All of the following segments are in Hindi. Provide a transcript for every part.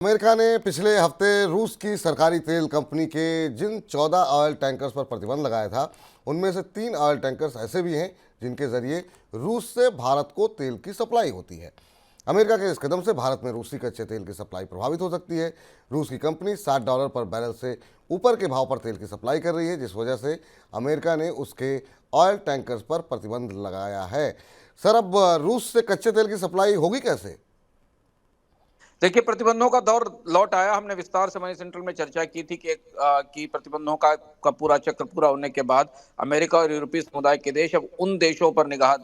अमेरिका ने पिछले हफ्ते रूस की सरकारी तेल कंपनी के जिन 14 ऑयल टैंकर्स पर प्रतिबंध लगाया था, उनमें से 3 ऑयल टैंकर्स ऐसे भी हैं जिनके जरिए रूस से भारत को तेल की सप्लाई होती है। अमेरिका के इस कदम से भारत में रूसी कच्चे तेल की सप्लाई प्रभावित हो सकती है। रूस की कंपनी $60 पर बैरल से ऊपर के भाव पर तेल की सप्लाई कर रही है, जिस वजह से अमेरिका ने उसके ऑयल टैंकर्स पर प्रतिबंध लगाया है। सर, अब रूस से कच्चे तेल की सप्लाई होगी कैसे? देखिए, प्रतिबंधों का दौर लौट आया। हमने विस्तार से मनी सेंट्रल में चर्चा की थी कि प्रतिबंधों का पूरा चक्र पूरा होने के बाद अमेरिका और यूरोपीय समुदाय के देश अब उन देशों पर निगाह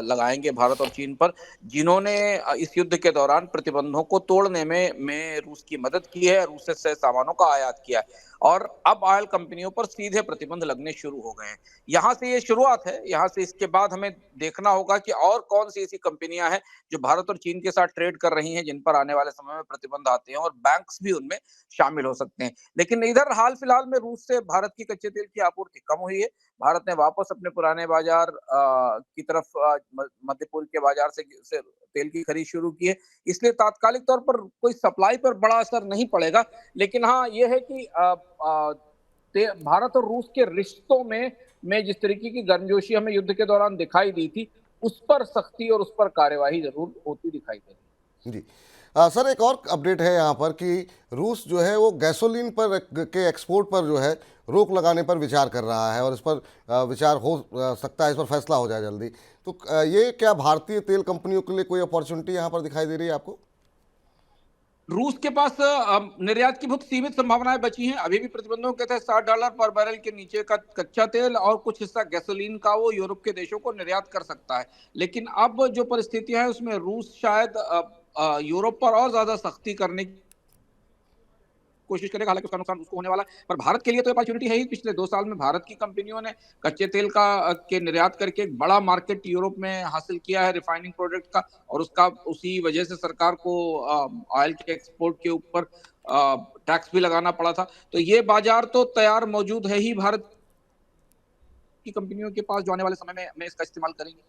लगाएंगे, भारत और चीन पर, जिन्होंने इस युद्ध के दौरान प्रतिबंधों को तोड़ने में रूस की मदद की है, रूस से सामानों का आयात किया है। और अब ऑयल कंपनियों पर सीधे प्रतिबंध लगने शुरू हो गए हैं। यहाँ से ये शुरुआत है। यहाँ से इसके बाद हमें देखना होगा कि और कौन सी ऐसी कंपनियां हैं जो भारत और चीन के साथ ट्रेड कर रही हैं, जिन पर आने वाले समय में प्रतिबंध आते हैं, और बैंक्स भी उनमें शामिल हो सकते हैं। लेकिन इधर हाल फिलहाल में रूस से भारत की कच्चे तेल की आपूर्ति कम हुई है। भारत ने वापस अपने पुराने बाजार की तरफ मध्य पूर्व के बाजार से तेल की खरीद शुरू की है। इसलिए तात्कालिक तौर पर कोई सप्लाई पर बड़ा असर नहीं पड़ेगा। लेकिन हाँ, ये है कि भारत और रूस के रिश्तों में जिस तरीके की गर्मजोशी हमें युद्ध के दौरान दिखाई दी थी, उस पर सख्ती और उस पर कार्यवाही जरूर होती दिखाई दे रही जी। सर, एक और अपडेट है यहाँ पर कि रूस जो है वो गैसोलीन पर के एक्सपोर्ट पर जो है रोक लगाने पर विचार कर रहा है, और इस पर विचार हो सकता है, इस पर फैसला हो जाए जल्दी। तो ये क्या भारतीय तेल कंपनियों के लिए कोई अपॉर्चुनिटी यहाँ पर दिखाई दे रही है आपको? है। रूस के पास निर्यात की बहुत सीमित संभावनाएं बची हैं। अभी भी प्रतिबंधों के तहत $60 पर बैरल के नीचे का कच्चा तेल और कुछ हिस्सा गैसोलीन का वो यूरोप के देशों को निर्यात कर सकता है। लेकिन अब जो परिस्थितियां हैं उसमें रूस शायद यूरोप पर और ज्यादा सख्ती करने की कोशिश करेगा। हालांकि उसका नुकसान उसको होने वाला है, पर भारत के लिए तो अपॉर्चुनिटी है ही। पिछले 2 साल में भारत की कंपनियों ने कच्चे तेल के निर्यात करके एक बड़ा मार्केट यूरोप में हासिल किया है रिफाइनिंग प्रोडक्ट का, और उसका उसी वजह से सरकार को ऑयल के एक्सपोर्ट के ऊपर टैक्स भी लगाना पड़ा था। तो ये बाजार तो तैयार मौजूद है ही भारत की कंपनियों के पास, जो आने वाले समय में इसका इस्तेमाल करेंगे।